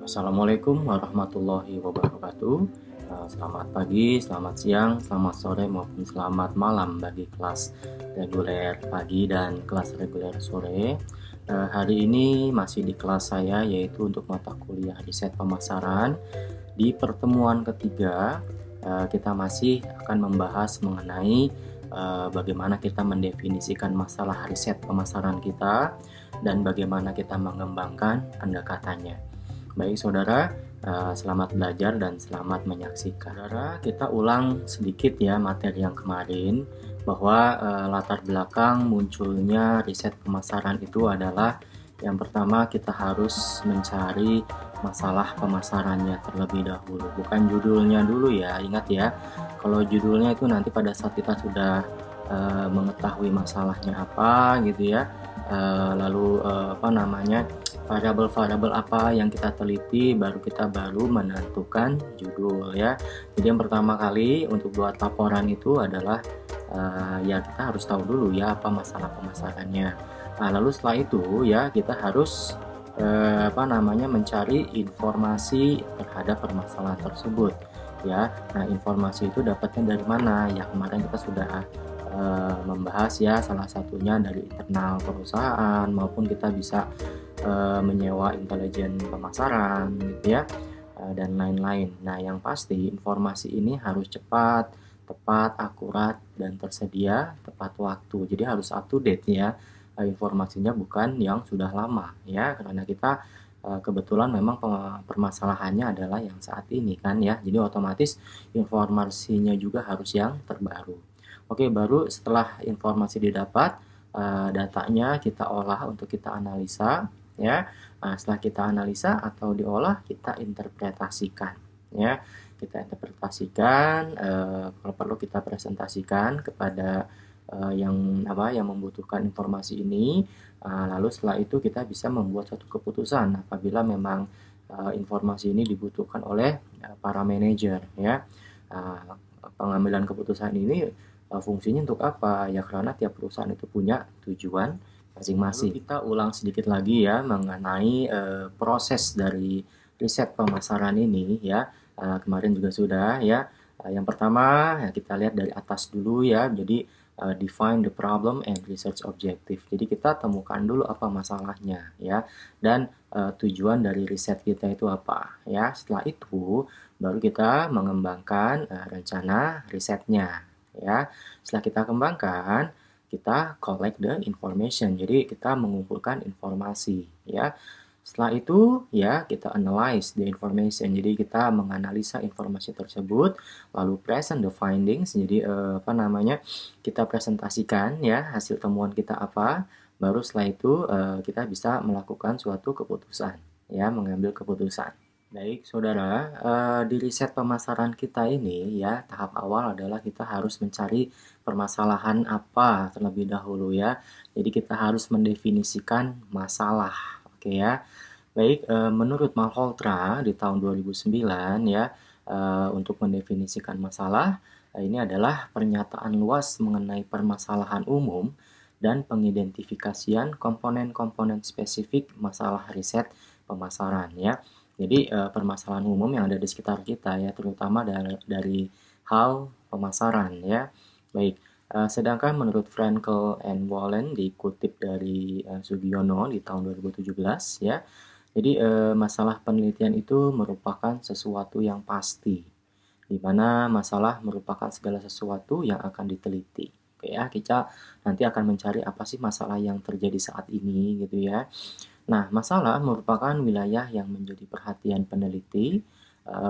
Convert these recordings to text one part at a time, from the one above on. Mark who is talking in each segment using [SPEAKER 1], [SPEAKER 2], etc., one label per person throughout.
[SPEAKER 1] Assalamualaikum warahmatullahi wabarakatuh. Selamat pagi, selamat siang, selamat sore maupun selamat malam bagi kelas reguler pagi dan kelas reguler sore. Hari ini masih di kelas saya, yaitu untuk mata kuliah riset pemasaran. Di pertemuan ketiga, kita masih akan membahas mengenai bagaimana kita mendefinisikan masalah riset pemasaran kita dan bagaimana kita mengembangkan pendekatannya. Baik saudara, selamat belajar dan selamat menyaksikan. Saudara, kita ulang sedikit ya materi yang kemarin, bahwa latar belakang munculnya riset pemasaran itu adalah yang pertama kita harus mencari masalah pemasarannya terlebih dahulu, bukan judulnya dulu ya. Ingat ya, kalau judulnya itu nanti pada saat kita sudah mengetahui masalahnya apa gitu ya, lalu variabel-variabel apa yang kita teliti, baru kita menentukan judul ya. Jadi yang pertama kali untuk buat laporan itu adalah ya kita harus tahu dulu ya apa masalah pemasarannya. Nah, lalu setelah itu ya kita harus mencari informasi terhadap permasalahan tersebut ya. Nah, informasi itu dapatnya dari mana? Ya kemarin kita sudah membahas ya, salah satunya dari internal perusahaan, maupun kita bisa menyewa intelijen pemasaran gitu ya, dan lain-lain. Nah, yang pasti informasi ini harus cepat, tepat, akurat, dan tersedia tepat waktu. Jadi harus up to date ya, informasinya bukan yang sudah lama ya, karena kita kebetulan memang permasalahannya adalah yang saat ini kan ya. Jadi otomatis informasinya juga harus yang terbaru. Oke, baru setelah informasi didapat, datanya kita olah untuk kita analisa ya. Nah, setelah kita analisa atau diolah, kita interpretasikan ya. Kita interpretasikan, kalau perlu kita presentasikan kepada yang membutuhkan informasi ini. Lalu setelah itu kita bisa membuat suatu keputusan apabila memang informasi ini dibutuhkan oleh para manajer ya. Pengambilan keputusan ini fungsinya untuk apa? Ya karena tiap perusahaan itu punya tujuan masing-masing. Lalu kita ulang sedikit lagi ya mengenai proses dari riset pemasaran ini ya. Kemarin juga sudah ya. Yang pertama ya kita lihat dari atas dulu ya. Jadi define the problem and research objective. Jadi kita temukan dulu apa masalahnya ya, dan tujuan dari riset kita itu apa ya. Setelah itu baru kita mengembangkan rencana risetnya ya. Setelah kita kembangkan, kita collect the information. Jadi kita mengumpulkan informasi ya. Setelah itu ya kita analyze the information. Jadi kita menganalisa informasi tersebut, lalu present the findings. Jadi kita presentasikan ya hasil temuan kita apa. Baru setelah itu kita bisa melakukan suatu keputusan ya, mengambil keputusan. Baik, saudara, di riset pemasaran kita ini ya, tahap awal adalah kita harus mencari permasalahan apa terlebih dahulu ya. Jadi kita harus mendefinisikan masalah, oke ya. Baik, menurut Malhotra di tahun 2009 ya, untuk mendefinisikan masalah, ini adalah pernyataan luas mengenai permasalahan umum dan pengidentifikasian komponen-komponen spesifik masalah riset pemasaran ya. Jadi permasalahan umum yang ada di sekitar kita ya, terutama dari hal pemasaran ya. Baik, sedangkan menurut Frankel and Wallen dikutip dari Sugiono di tahun 2017 ya. Jadi masalah penelitian itu merupakan sesuatu yang pasti, di mana masalah merupakan segala sesuatu yang akan diteliti. Oke ya, kita nanti akan mencari apa sih masalah yang terjadi saat ini gitu ya. Nah, masalah merupakan wilayah yang menjadi perhatian peneliti,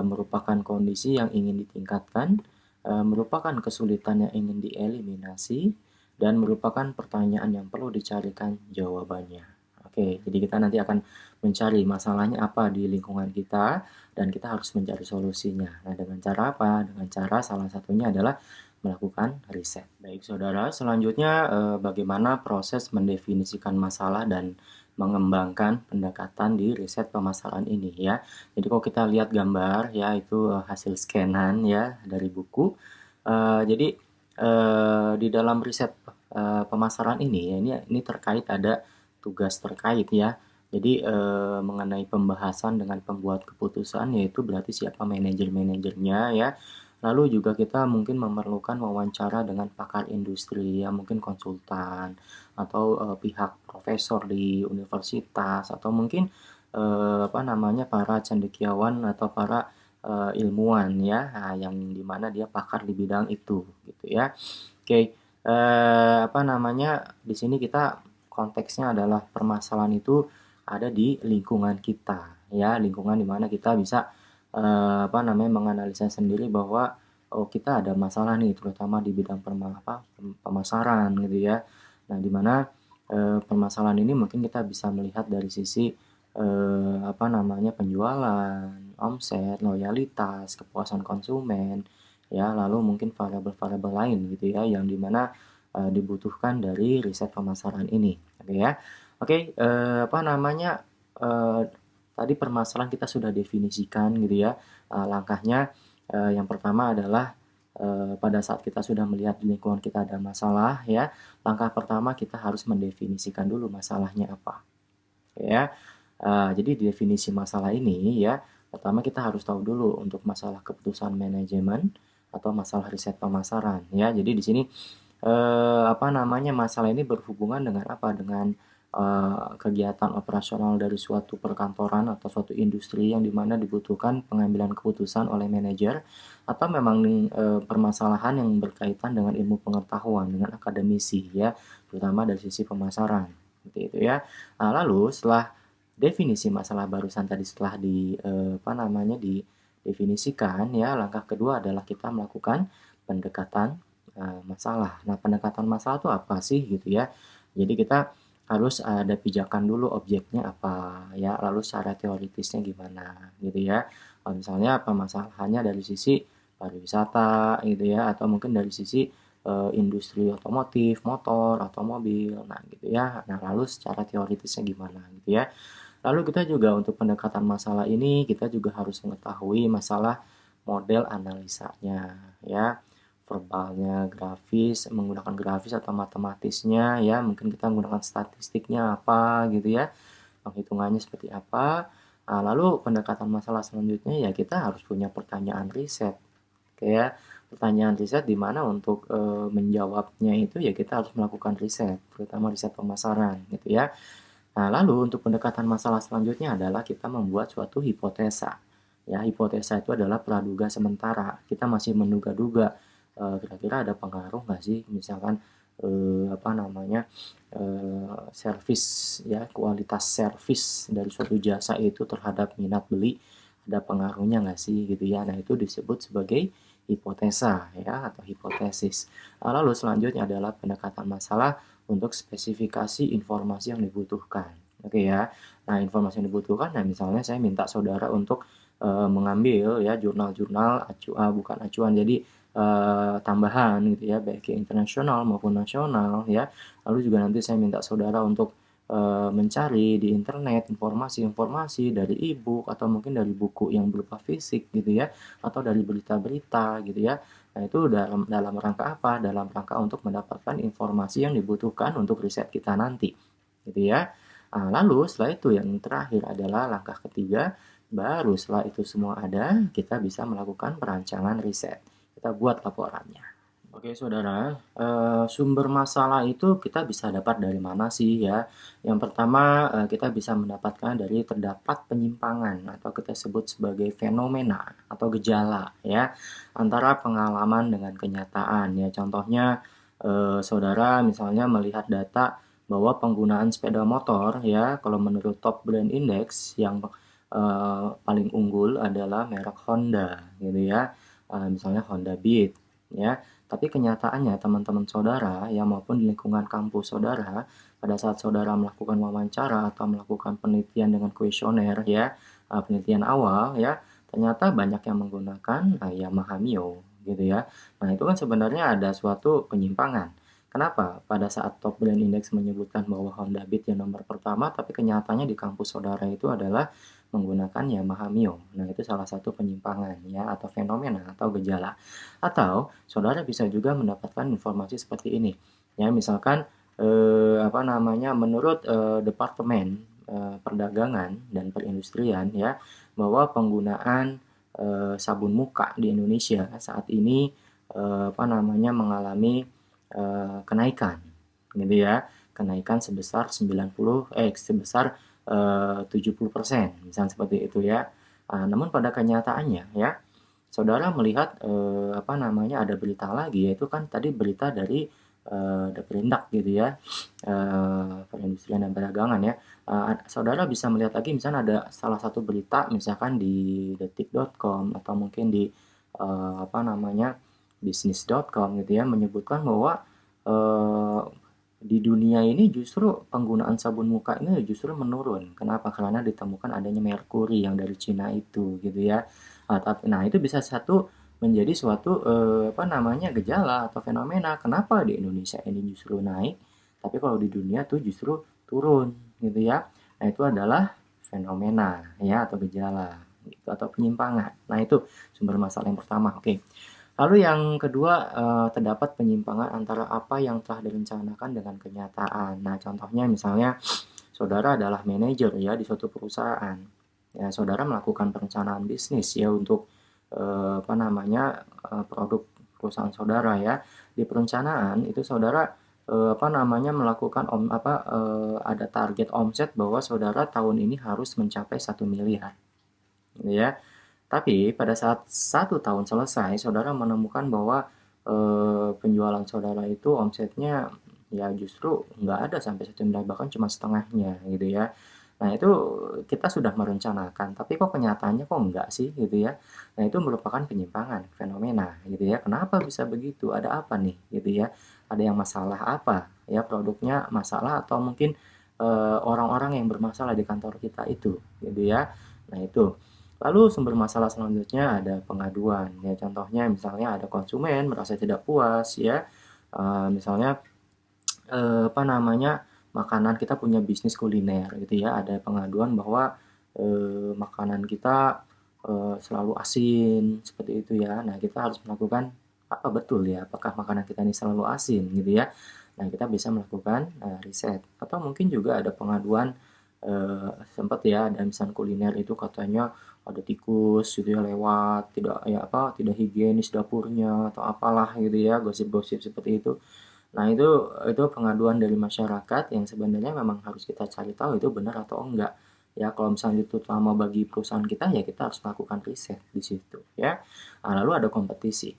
[SPEAKER 1] merupakan kondisi yang ingin ditingkatkan, merupakan kesulitan yang ingin dieliminasi, dan merupakan pertanyaan yang perlu dicarikan jawabannya. Oke, jadi kita nanti akan mencari masalahnya apa di lingkungan kita, dan kita harus mencari solusinya. Nah, dengan cara apa? Dengan cara salah satunya adalah melakukan riset. Baik, saudara, selanjutnya bagaimana proses mendefinisikan masalah dan mengembangkan pendekatan di riset pemasaran ini ya. Jadi kalau kita lihat gambar ya, itu hasil scanan ya dari buku. Jadi di dalam riset pemasaran ini ya, ini terkait ada tugas terkait ya. Jadi mengenai pembahasan dengan pembuat keputusan yaitu berarti siapa manajer-manajernya ya. Lalu juga kita mungkin memerlukan wawancara dengan pakar industri ya, mungkin konsultan atau pihak profesor di universitas atau mungkin apa namanya para cendekiawan atau para ilmuwan ya, nah, yang dimana dia pakar di bidang itu gitu ya. Oke, apa namanya di sini kita konteksnya adalah permasalahan itu ada di lingkungan kita ya, lingkungan di mana kita bisa apa namanya menganalisa sendiri bahwa oh kita ada masalah nih terutama di bidang pemasaran gitu ya. Nah, di mana permasalahan ini mungkin kita bisa melihat dari sisi apa namanya penjualan, omset, loyalitas, kepuasan konsumen ya, lalu mungkin variabel-variabel lain gitu ya yang dimana dibutuhkan dari riset pemasaran ini. Oke ya. Oke, apa namanya eh, tadi permasalahan kita sudah definisikan gitu ya. Langkahnya yang pertama adalah pada saat kita sudah melihat di lingkungan kita ada masalah ya, langkah pertama kita harus mendefinisikan dulu masalahnya apa. Ya, jadi definisi masalah ini ya, pertama kita harus tahu dulu untuk masalah keputusan manajemen atau masalah riset pemasaran ya. Jadi di sini apa namanya masalah ini berhubungan dengan apa? Dengan kegiatan operasional dari suatu perkantoran atau suatu industri yang dimana dibutuhkan pengambilan keputusan oleh manajer atau memang permasalahan yang berkaitan dengan ilmu pengetahuan dengan akademisi ya, terutama dari sisi pemasaran seperti itu ya. Nah, lalu setelah definisi masalah barusan tadi setelah di apa namanya didefinisikan ya, langkah kedua adalah kita melakukan pendekatan masalah. Nah, pendekatan masalah itu apa sih gitu ya? Jadi kita harus ada pijakan dulu objeknya apa ya, lalu secara teoritisnya gimana gitu ya. Kalau misalnya permasalahannya dari sisi pariwisata gitu ya, atau mungkin dari sisi industri otomotif, motor, atau mobil, nah gitu ya. Nah, lalu secara teoritisnya gimana gitu ya. Lalu kita juga untuk pendekatan masalah ini kita juga harus mengetahui masalah model analisanya ya, verbalnya, grafis, menggunakan grafis atau matematisnya ya, mungkin kita menggunakan statistiknya apa gitu ya, penghitungannya seperti apa. Nah, lalu pendekatan masalah selanjutnya ya kita harus punya pertanyaan riset. Kayak pertanyaan riset di mana untuk menjawabnya itu ya kita harus melakukan riset, terutama riset pemasaran gitu ya. Nah, lalu untuk pendekatan masalah selanjutnya adalah kita membuat suatu hipotesa. Ya, hipotesa itu adalah praduga sementara. Kita masih menduga-duga kira-kira ada pengaruh nggak sih, misalkan apa namanya service ya, kualitas service dari suatu jasa itu terhadap minat beli ada pengaruhnya nggak sih gitu ya. Nah, itu disebut sebagai hipotesa ya atau hipotesis. Nah, lalu selanjutnya adalah pendekatan masalah untuk spesifikasi informasi yang dibutuhkan. Oke ya. Nah, informasi yang dibutuhkan, nah misalnya saya minta saudara untuk mengambil ya jurnal-jurnal bukan acuan, jadi tambahan gitu ya, baik yang internasional maupun nasional ya. Lalu juga nanti saya minta saudara untuk mencari di internet informasi-informasi dari e-book atau mungkin dari buku yang berupa fisik gitu ya, atau dari berita-berita gitu ya. Nah, itu dalam dalam rangka apa? Dalam rangka untuk mendapatkan informasi yang dibutuhkan untuk riset kita nanti, gitu ya. Nah, lalu setelah itu yang terakhir adalah langkah ketiga, baru setelah itu semua ada, kita bisa melakukan perancangan riset. Kita buat laporannya. Oke, saudara, sumber masalah itu kita bisa dapat dari mana sih ya? Yang pertama, kita bisa mendapatkan dari terdapat penyimpangan atau kita sebut sebagai fenomena atau gejala ya, antara pengalaman dengan kenyataan ya. Contohnya, saudara misalnya melihat data bahwa penggunaan sepeda motor ya, kalau menurut Top Brand Index yang paling unggul adalah merek Honda gitu ya, misalnya Honda Beat ya. Tapi kenyataannya teman-teman saudara ya maupun di lingkungan kampus saudara, pada saat saudara melakukan wawancara atau melakukan penelitian dengan kuesioner ya, penelitian awal ya, ternyata banyak yang menggunakan Yamaha Mio gitu ya. Nah, itu kan sebenarnya ada suatu penyimpangan. Kenapa? Pada saat Top Brand Index menyebutkan bahwa Honda Beat yang nomor pertama, tapi kenyataannya di kampus saudara itu adalah menggunakan Yamaha Mio. Nah, itu salah satu penyimpangan ya atau fenomena atau gejala. Atau saudara bisa juga mendapatkan informasi seperti ini. Ya, misalkan apa namanya menurut departemen Perdagangan dan Perindustrian ya, bahwa penggunaan sabun muka di Indonesia saat ini mengalami kenaikan gitu ya. Kenaikan sebesar 70%, misalnya seperti itu ya. Namun pada kenyataannya ya, saudara melihat ada berita lagi, yaitu kan tadi berita dari Deperindak gitu ya, Perindustrian dan Perdagangan ya. Saudara bisa melihat lagi misalnya ada salah satu berita misalkan di detik.com atau mungkin di bisnis.com gitu ya, menyebutkan bahwa di dunia ini justru penggunaan sabun muka ini justru menurun. Kenapa? Karena ditemukan adanya merkuri yang dari Cina itu gitu ya. Nah, itu bisa menjadi suatu gejala atau fenomena. Kenapa di Indonesia ini justru naik, tapi kalau di dunia tuh justru turun gitu ya. Nah, itu adalah fenomena ya, atau gejala gitu, atau penyimpangan. Nah, itu sumber masalah yang pertama. Oke. Lalu yang kedua, terdapat penyimpangan antara apa yang telah direncanakan dengan kenyataan. Nah, contohnya misalnya saudara adalah manajer ya di suatu perusahaan. Ya, saudara melakukan perencanaan bisnis ya untuk produk perusahaan saudara ya. Di perencanaan itu saudara melakukan ada target omset bahwa saudara tahun ini harus mencapai 1 miliar. Ya. Tapi pada saat 1 tahun selesai, saudara menemukan bahwa penjualan saudara itu omsetnya ya justru nggak ada sampai 1 miliar, bahkan cuma setengahnya gitu ya. Nah, itu kita sudah merencanakan, tapi kok kenyataannya kok enggak sih gitu ya. Nah, itu merupakan penyimpangan, fenomena gitu ya. Kenapa bisa begitu? Ada apa nih gitu ya? Ada yang masalah apa? Ya, produknya masalah atau mungkin orang-orang yang bermasalah di kantor kita itu gitu ya. Nah, itu. Lalu sumber masalah selanjutnya ada pengaduan ya, contohnya misalnya ada konsumen merasa tidak puas ya, misalnya makanan, kita punya bisnis kuliner gitu ya, ada pengaduan bahwa makanan kita selalu asin seperti itu ya. Nah, kita harus melakukan apa betul ya, apakah makanan kita ini selalu asin gitu ya. Nah, kita bisa melakukan riset, atau mungkin juga ada pengaduan sempat ya, ada misalnya kuliner itu katanya ada tikus gitu ya lewat, tidak higienis dapurnya atau apalah gitu ya, gosip-gosip seperti itu. Nah, itu pengaduan dari masyarakat yang sebenarnya memang harus kita cari tahu itu benar atau enggak. Ya, kalau misalnya itu terutama bagi perusahaan kita, ya kita harus melakukan riset di situ ya. Nah, lalu ada kompetisi.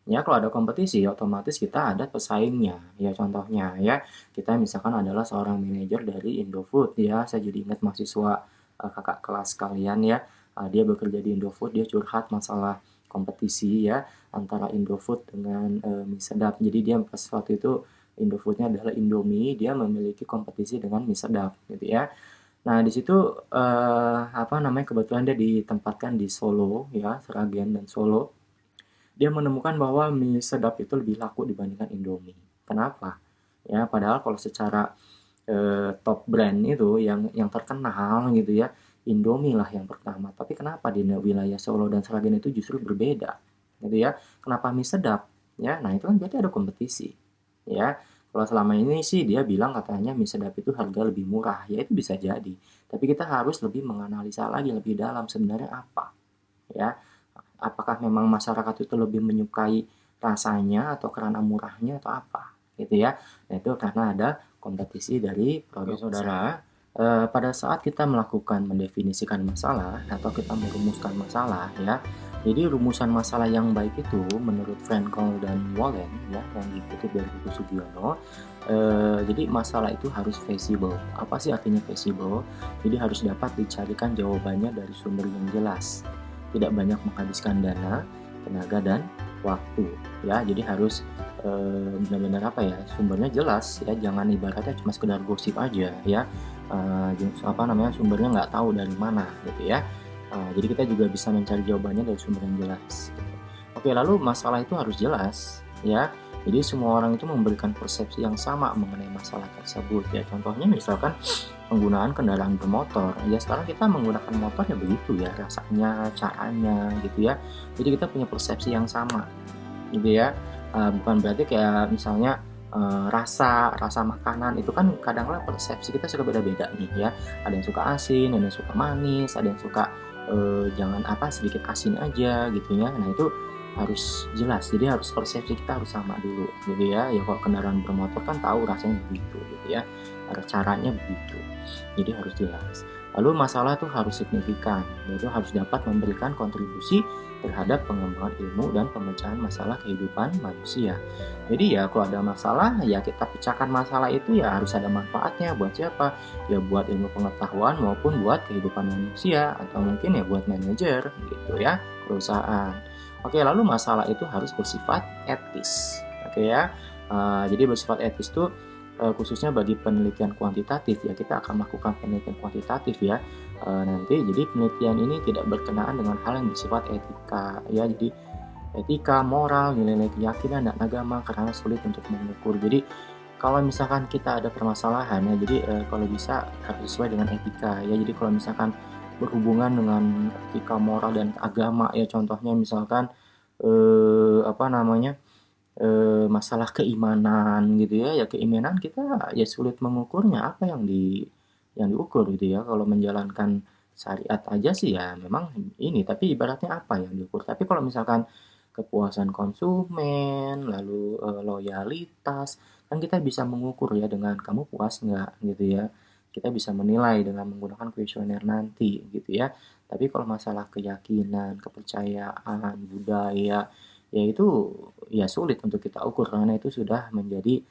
[SPEAKER 1] Ya, kalau ada kompetisi otomatis kita ada pesaingnya. Ya, contohnya ya, kita misalkan adalah seorang manajer dari Indofood ya. Saya jadi ingat mahasiswa kakak kelas kalian ya. Dia bekerja di Indofood, dia curhat masalah kompetisi ya antara Indofood dengan mie sedap. Jadi dia pas waktu itu Indofoodnya adalah Indomie, dia memiliki kompetisi dengan mie sedap gitu ya. Nah, di situ kebetulan dia ditempatkan di Solo ya, Sragen dan Solo. Dia menemukan bahwa mie sedap itu lebih laku dibandingkan Indomie. Kenapa? Ya, padahal kalau secara top brand itu yang terkenal gitu ya, Indomie lah yang pertama. Tapi kenapa di wilayah Solo dan Sragen itu justru berbeda, gitu ya? Kenapa mie sedap? Ya, nah itu kan berarti ada kompetisi, ya. Kalau selama ini sih dia bilang katanya mie sedap itu harga lebih murah, ya itu bisa jadi. Tapi kita harus lebih menganalisa lagi lebih dalam sebenarnya apa, ya. Apakah memang masyarakat itu lebih menyukai rasanya atau karena murahnya atau apa, gitu ya. Nah itu karena ada kompetisi dari produk saudara. Pada saat kita melakukan mendefinisikan masalah atau kita merumuskan masalah ya, jadi rumusan masalah yang baik itu menurut Frankl dan Wallen ya, yang dikutip dari buku Sugiono, jadi masalah itu harus feasible. Apa sih artinya feasible? Jadi harus dapat dicarikan jawabannya dari sumber yang jelas, tidak banyak menghabiskan dana, tenaga, dan waktu ya. Jadi harus benar-benar sumbernya jelas ya, jangan ibaratnya cuma sekedar gosip aja ya. Sumbernya nggak tahu dari mana gitu ya. Jadi kita juga bisa mencari jawabannya dari sumber yang jelas gitu. Oke, lalu masalah itu harus jelas ya. Jadi semua orang itu memberikan persepsi yang sama mengenai masalah tersebut ya. Contohnya misalkan penggunaan kendaraan bermotor ya, sekarang kita menggunakan motor ya begitu ya, rasanya, caranya gitu ya. Jadi kita punya persepsi yang sama gitu ya. Bukan berarti kayak misalnya rasa makanan itu kan kadang-kadang persepsi kita suka beda-beda nih ya. Ada yang suka asin, ada yang suka manis, ada yang suka jangan sedikit asin aja gitu ya. Nah itu harus jelas, jadi harus persepsi kita harus sama dulu gitu ya. Ya kalau kendaraan bermotor kan tahu rasanya begitu gitu ya, caranya begitu, jadi harus jelas. Lalu masalah tuh harus signifikan, yaitu harus dapat memberikan kontribusi terhadap pengembangan ilmu dan pemecahan masalah kehidupan manusia. Jadi ya kalau ada masalah ya kita pecahkan masalah itu, ya harus ada manfaatnya buat siapa? Ya buat ilmu pengetahuan maupun buat kehidupan manusia, atau mungkin ya buat manajer gitu ya, perusahaan. Oke, lalu masalah itu harus bersifat etis. Oke ya. Jadi bersifat etis itu khususnya bagi penelitian kuantitatif ya, kita akan melakukan penelitian kuantitatif ya. Nanti jadi penelitian ini tidak berkenaan dengan hal yang bersifat etika ya. Jadi etika, moral, nilai-nilai keyakinan dan agama karena sulit untuk mengukur. Jadi kalau misalkan kita ada permasalahan ya, jadi kalau bisa harus sesuai dengan etika ya. Jadi kalau misalkan berhubungan dengan etika, moral dan agama ya, contohnya misalkan masalah keimanan gitu ya. Ya keimanan kita ya sulit mengukurnya, apa yang diukur gitu ya. Kalau menjalankan syariat aja sih ya memang ini, tapi ibaratnya apa yang diukur. Tapi kalau misalkan kepuasan konsumen, lalu loyalitas, kan kita bisa mengukur ya dengan kamu puas nggak gitu ya. Kita bisa menilai dengan menggunakan kuesioner nanti gitu ya. Tapi kalau masalah keyakinan, kepercayaan, budaya, ya itu ya sulit untuk kita ukur karena itu sudah menjadi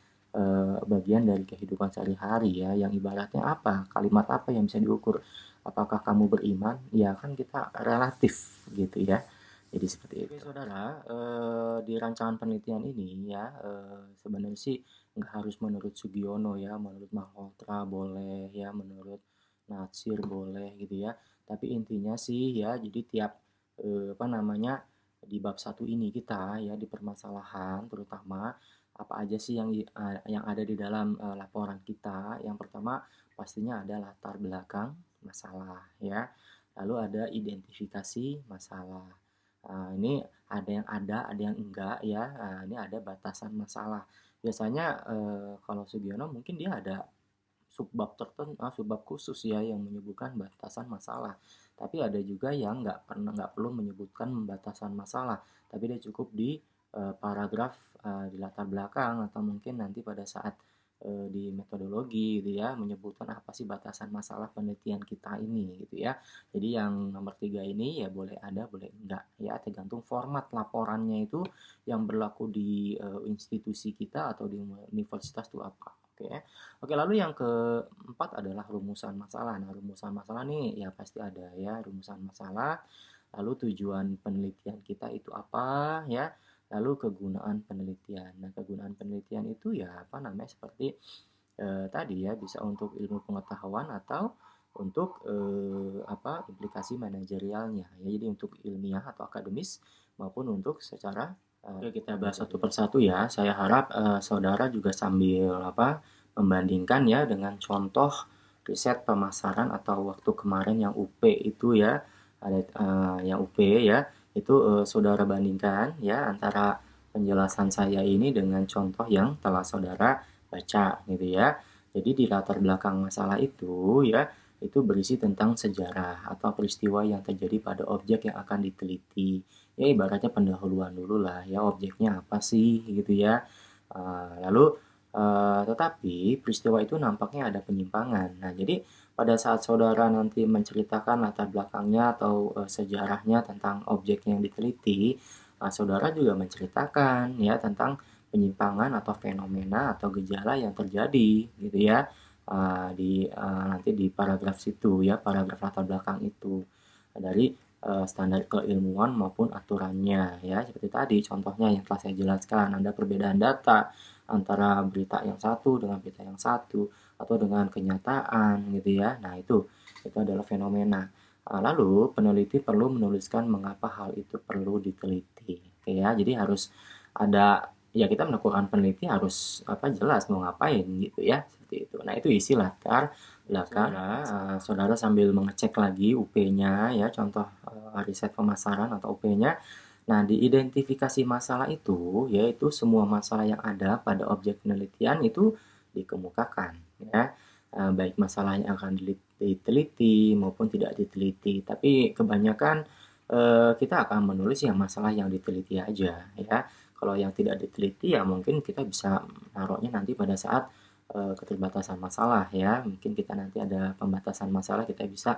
[SPEAKER 1] bagian dari kehidupan sehari-hari ya, yang ibaratnya apa? Kalimat apa yang bisa diukur? Apakah kamu beriman? Ya kan kita relatif gitu ya. Jadi seperti itu. Oke, saudara, di rancangan penelitian ini ya, sebenarnya sih nggak harus menurut Sugiono ya, menurut Malhotra boleh ya, menurut Natsir boleh gitu ya. Tapi intinya sih ya, jadi tiap di bab satu ini kita ya, di permasalahan terutama apa aja sih yang ada di dalam laporan kita. Yang pertama pastinya ada latar belakang masalah ya. Lalu ada identifikasi masalah. Ini ada yang enggak ya. Ini ada batasan masalah. Biasanya kalau Sugiono mungkin dia ada subbab khusus ya yang menyebutkan batasan masalah. Tapi ada juga yang nggak perlu menyebutkan batasan masalah, tapi dia cukup di paragraf di latar belakang, atau mungkin nanti pada saat di metodologi gitu ya, menyebutkan apa sih batasan masalah penelitian kita ini gitu ya. Jadi yang nomor 3 ini ya boleh ada boleh enggak ya, tergantung format laporannya itu yang berlaku di institusi kita atau di universitas itu apa. Oke. Oke, lalu yang keempat adalah rumusan masalah. Nah, rumusan masalah nih ya pasti ada ya, rumusan masalah. Lalu tujuan penelitian kita itu apa ya? Lalu kegunaan penelitian. Nah, kegunaan penelitian itu ya seperti tadi ya, bisa untuk ilmu pengetahuan atau untuk implikasi manajerialnya ya. Jadi untuk ilmiah atau akademis maupun untuk secara Oke, kita bahas satu persatu ya. Saya harap saudara juga sambil membandingkan ya dengan contoh riset pemasaran atau waktu kemarin yang UP itu ya. Ada yang UP ya, itu saudara bandingkan ya antara penjelasan saya ini dengan contoh yang telah saudara baca gitu ya. Jadi di latar belakang masalah itu ya, itu berisi tentang sejarah atau peristiwa yang terjadi pada objek yang akan diteliti. Ya ibaratnya pendahuluan dulu lah ya, objeknya apa sih gitu ya. Lalu tetapi peristiwa itu nampaknya ada penyimpangan. Nah, jadi pada saat saudara nanti menceritakan latar belakangnya atau sejarahnya tentang objek yang diteliti, saudara juga menceritakan ya tentang penyimpangan atau fenomena atau gejala yang terjadi gitu ya, nanti di paragraf situ ya, paragraf latar belakang itu dari standar keilmuan maupun aturannya ya, seperti tadi contohnya yang telah saya jelaskan, ada perbedaan data antara berita yang satu dengan berita yang satu atau dengan kenyataan gitu ya. Nah, itu adalah fenomena. Lalu peneliti perlu menuliskan mengapa hal itu perlu diteliti. Oke ya, jadi harus ada ya, kita melakukan peneliti harus jelas mau ngapain gitu ya, seperti itu. Nah, itu isi latar belakang. Saudara sambil mengecek lagi UP-nya ya, contoh riset pemasaran atau UP-nya. Nah, di identifikasi masalah itu, yaitu semua masalah yang ada pada objek penelitian itu dikemukakan, ya. Baik masalah yang akan diteliti maupun tidak diteliti. Tapi kebanyakan kita akan menulis yang masalah yang diteliti aja, ya. Kalau yang tidak diteliti ya mungkin kita bisa naruhnya nanti pada saat keterbatasan masalah, ya. Mungkin kita nanti ada pembatasan masalah, kita bisa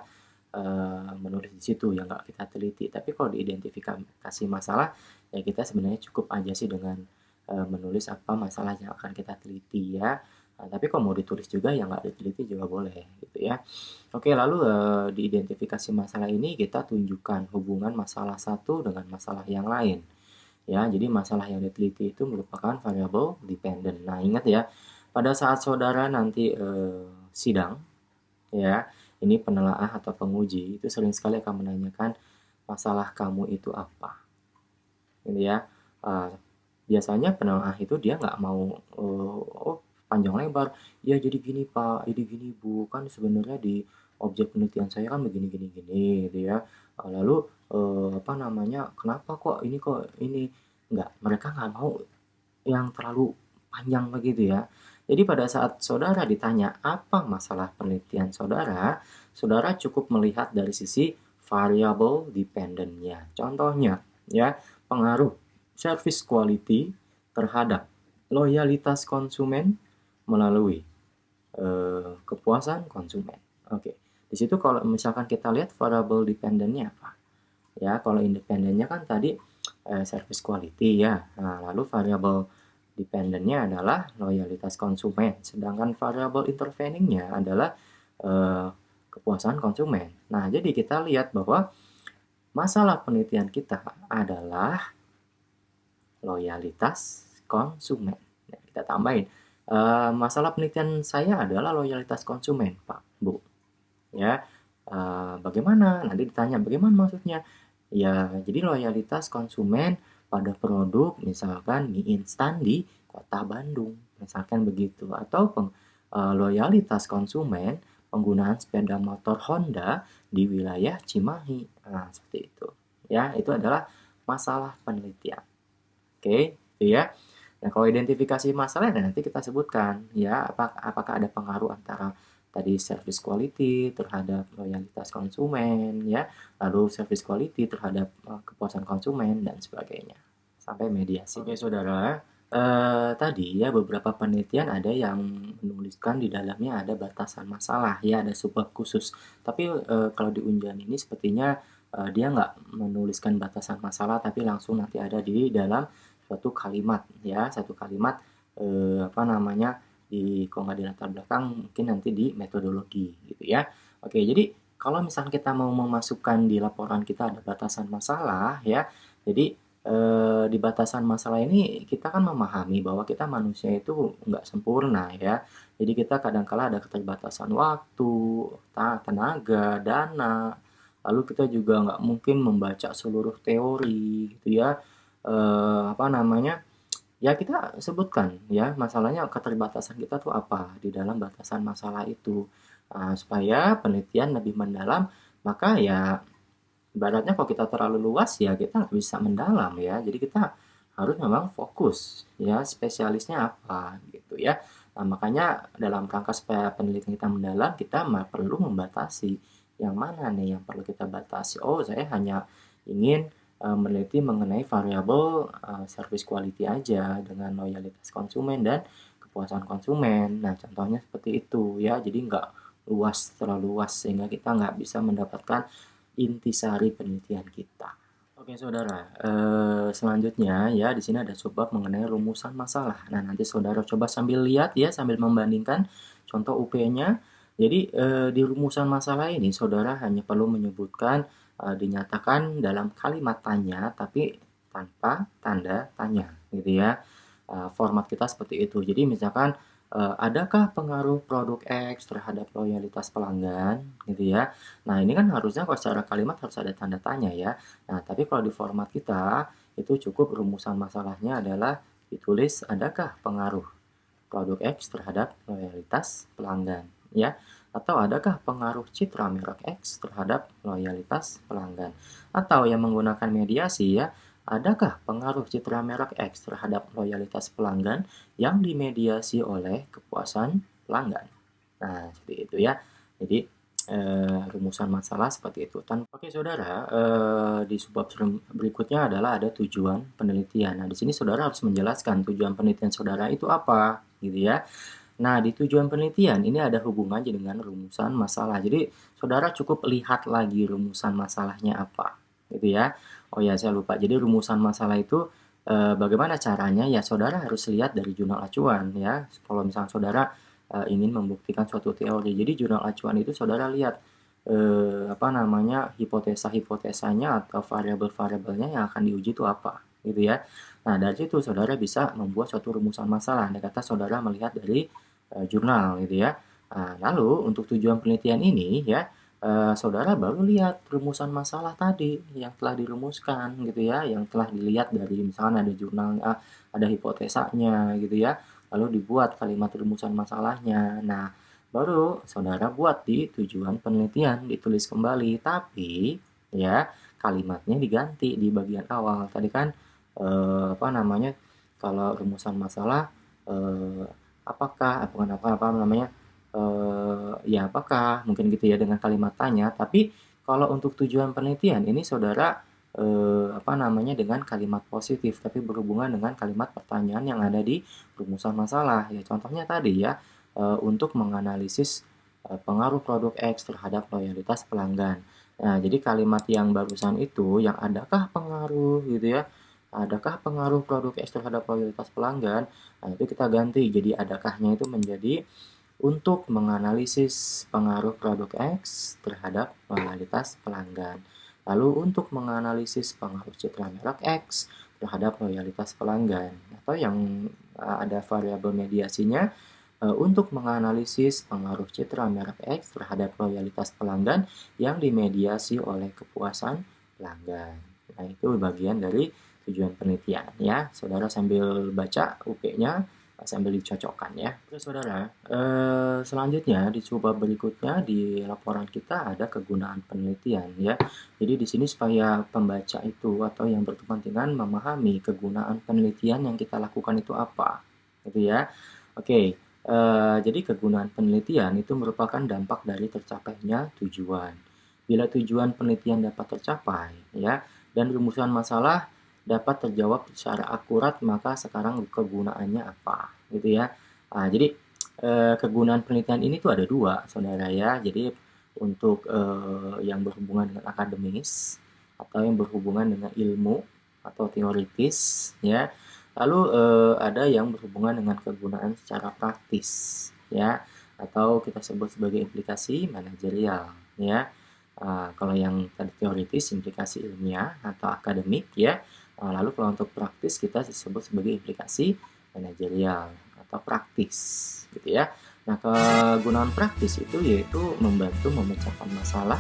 [SPEAKER 1] menulis di situ yang nggak kita teliti. Tapi kalau diidentifikasi masalah, ya kita sebenarnya cukup aja sih dengan menulis apa masalah yang akan kita teliti, ya. Tapi kalau mau ditulis juga yang nggak diteliti juga boleh gitu ya. Oke, lalu di identifikasi masalah ini kita tunjukkan hubungan masalah satu dengan masalah yang lain. Ya, jadi masalah yang diteliti itu merupakan variable dependent. Nah, ingat ya, pada saat saudara nanti sidang, ya, ini penelaah atau penguji itu sering sekali akan menanyakan masalah kamu itu apa, gitu ya. Biasanya penelaah itu dia nggak mau panjang lebar, ya jadi gini Pak, jadi gini Bu, kan sebenarnya di objek penelitian saya kan begini gini gini, gitu ya. Lalu apa namanya, kenapa kok ini, nggak, mereka nggak mau yang terlalu panjang begitu ya. Jadi pada saat saudara ditanya apa masalah penelitian saudara, saudara cukup melihat dari sisi variable dependent-nya. Contohnya, ya, pengaruh service quality terhadap loyalitas konsumen melalui kepuasan konsumen. Oke, di situ kalau misalkan kita lihat variable dependent-nya apa? Ya, kalau independennya kan tadi service quality ya. Nah, lalu variable dependent-nya adalah loyalitas konsumen, sedangkan variable intervening-nya adalah kepuasan konsumen. Nah, jadi kita lihat bahwa masalah penelitian kita adalah loyalitas konsumen. Nah, kita tambahin, masalah penelitian saya adalah loyalitas konsumen, Pak, Bu. Ya, bagaimana? Nanti ditanya, bagaimana maksudnya? Ya, jadi loyalitas konsumen pada produk misalkan mie instan di Kota Bandung, misalkan begitu, atau loyalitas konsumen penggunaan sepeda motor Honda di wilayah Cimahi. Nah, seperti itu. Ya, itu adalah masalah penelitian. Oke, itu ya. Nah, kalau identifikasi masalah nanti kita sebutkan ya apakah ada pengaruh antara tadi service quality terhadap loyalitas konsumen ya, lalu service quality terhadap kepuasan konsumen dan sebagainya sampai mediasi. Oke, saudara, tadi ya beberapa penelitian ada yang menuliskan di dalamnya ada batasan masalah ya, ada subbab khusus. Tapi kalau di undian ini sepertinya dia nggak menuliskan batasan masalah, tapi langsung nanti ada di dalam suatu kalimat ya, satu kalimat apa namanya, kalau nggak di latar belakang mungkin nanti di metodologi gitu ya. Oke, jadi kalau misalnya kita mau memasukkan di laporan kita ada batasan masalah ya, jadi di batasan masalah ini kita kan memahami bahwa kita manusia itu nggak sempurna ya. Jadi kita kadang-kala ada keterbatasan waktu, tenaga, dana, lalu kita juga nggak mungkin membaca seluruh teori gitu ya. Apa namanya, ya kita sebutkan ya masalahnya, keterbatasan kita tuh apa di dalam batasan masalah itu. Supaya penelitian lebih mendalam, maka ya ibaratnya kalau kita terlalu luas ya kita nggak bisa mendalam ya. Jadi kita harus memang fokus ya, spesialisnya apa gitu ya. Nah, makanya dalam rangka supaya penelitian kita mendalam, kita perlu membatasi yang mana nih yang perlu kita batasi. Oh, saya hanya ingin meneliti mengenai variabel service quality aja dengan loyalitas konsumen dan kepuasan konsumen. Nah, contohnya seperti itu ya. Jadi nggak luas, terlalu luas sehingga kita nggak bisa mendapatkan intisari penelitian kita. Oke, saudara. Selanjutnya ya di sini ada subbab mengenai rumusan masalah. Nah, nanti saudara coba sambil lihat ya, sambil membandingkan contoh UP-nya. Jadi di rumusan masalah ini saudara hanya perlu menyebutkan dinyatakan dalam kalimat tanya tapi tanpa tanda tanya gitu ya. Format kita seperti itu. Jadi misalkan adakah pengaruh produk X terhadap loyalitas pelanggan gitu ya. Nah, ini kan harusnya kalau secara kalimat harus ada tanda tanya ya. Nah, tapi kalau di format kita itu cukup rumusan masalahnya adalah ditulis adakah pengaruh produk X terhadap loyalitas pelanggan ya, atau adakah pengaruh citra merek X terhadap loyalitas pelanggan, atau yang menggunakan mediasi ya, adakah pengaruh citra merek X terhadap loyalitas pelanggan yang dimediasi oleh kepuasan pelanggan? Nah, seperti itu ya. Jadi, rumusan masalah seperti itu. Oke, saudara, di subbab berikutnya adalah ada tujuan penelitian. Nah, di sini saudara harus menjelaskan tujuan penelitian saudara itu apa, gitu ya. Nah, di tujuan penelitian ini ada hubungannya dengan rumusan masalah. Jadi, saudara cukup lihat lagi rumusan masalahnya apa, gitu ya. Oh ya, saya lupa. Jadi, rumusan masalah itu bagaimana caranya? Ya, saudara harus lihat dari jurnal acuan ya. Kalau misalnya saudara ingin membuktikan suatu teori. Jadi, jurnal acuan itu saudara lihat apa namanya hipotesa-hipotesanya atau variabel-variabelnya yang akan diuji itu apa, gitu ya. Nah, dari situ saudara bisa membuat suatu rumusan masalah. Andai kata saudara melihat dari jurnal gitu ya. Nah, lalu untuk tujuan penelitian ini ya, saudara baru lihat rumusan masalah tadi yang telah dirumuskan gitu ya, yang telah dilihat dari misalkan ada jurnal, ada hipotesanya gitu ya, lalu dibuat kalimat rumusan masalahnya. Nah, baru saudara buat di tujuan penelitian, ditulis kembali, tapi ya kalimatnya diganti di bagian awal. Tadi kan apa namanya, kalau rumusan masalah eh, apakah bukan apa namanya ya apakah mungkin gitu ya dengan kalimat tanya, tapi kalau untuk tujuan penelitian ini saudara apa namanya dengan kalimat positif tapi berhubungan dengan kalimat pertanyaan yang ada di rumusan masalah ya, contohnya tadi ya untuk menganalisis pengaruh produk X terhadap loyalitas pelanggan. Nah, jadi kalimat yang barusan itu yang adakah pengaruh gitu ya, adakah pengaruh produk X terhadap loyalitas pelanggan. Nah, itu kita ganti jadi adakahnya itu menjadi untuk menganalisis pengaruh produk X terhadap loyalitas pelanggan. Lalu untuk menganalisis pengaruh citra merek X terhadap loyalitas pelanggan. Atau yang ada variabel mediasinya untuk menganalisis pengaruh citra merek X terhadap loyalitas pelanggan yang dimediasi oleh kepuasan pelanggan. Nah, itu bagian dari tujuan penelitian ya. Saudara sambil baca UP-nya sambil dicocokkan ya. Oke saudara, selanjutnya di coba berikutnya di laporan kita ada kegunaan penelitian ya. Jadi di sini supaya pembaca itu atau yang berkepentingan memahami kegunaan penelitian yang kita lakukan itu apa, gitu ya. Oke, jadi kegunaan penelitian itu merupakan dampak dari tercapainya tujuan. Bila tujuan penelitian dapat tercapai, ya, dan rumusan masalah dapat terjawab secara akurat, maka sekarang kegunaannya apa, gitu ya. Nah, jadi kegunaan penelitian ini tuh ada dua, saudara ya. Jadi untuk yang berhubungan dengan akademis atau yang berhubungan dengan ilmu atau teoritis, ya. Lalu ada yang berhubungan dengan kegunaan secara praktis ya, atau kita sebut sebagai implikasi manajerial ya. Kalau yang tadi teoritis implikasi ilmiah atau akademik ya. Lalu kalau untuk praktis kita disebut sebagai implikasi manajerial atau praktis gitu ya. Nah, kegunaan praktis itu yaitu membantu memecahkan masalah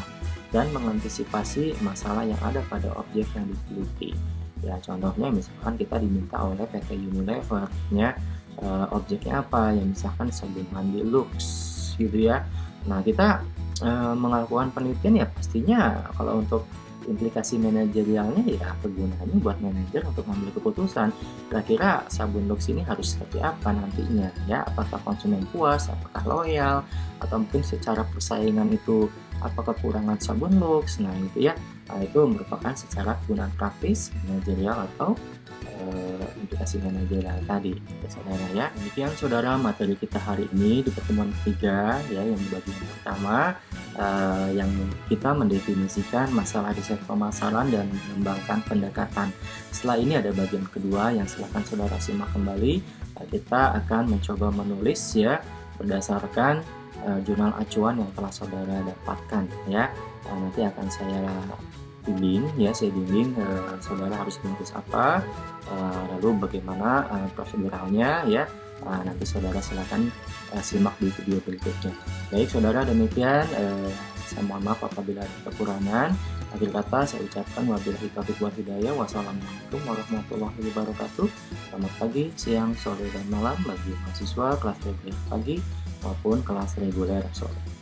[SPEAKER 1] dan mengantisipasi masalah yang ada pada objek yang diteliti. Ya, contohnya misalkan kita diminta oleh PT Unilever ya, objeknya apa ya, misalkan sabun mandi Lux gitu ya. Nah, kita melakukan penelitian ya pastinya kalau untuk implikasi manajerialnya ya kegunaannya buat manajer untuk mengambil keputusan kira-kira sabun Lux ini harus seperti apa nantinya ya, apakah konsumen puas, apakah loyal, atau mungkin secara persaingan itu apa kekurangan sabun Lux. Nah, itu ya. Nah, itu merupakan secara kegunaan praktis manajerial atau implikasi manajerial tadi ya, saudara ya. Demikian saudara materi kita hari ini di pertemuan ketiga ya, yang di bagian pertama yang kita mendefinisikan masalah riset pemasaran dan mengembangkan pendekatan. Setelah ini ada bagian kedua yang silakan saudara simak kembali. Kita akan mencoba menulis ya berdasarkan jurnal acuan yang telah saudara dapatkan ya. Nanti akan saya bimbing ya, saya bimbing saudara harus menulis apa, lalu bagaimana proseduralnya ya. Nanti saudara silakan simak di video berikutnya. Baik saudara, demikian saya mohon maaf apabila ada kekurangan. Akhir kata saya ucapkan wabillahi taufiq wal hidayah. Wassalamualaikum warahmatullahi wabarakatuh. Selamat pagi, siang, sore, dan malam bagi mahasiswa kelas reguler pagi maupun kelas reguler sore.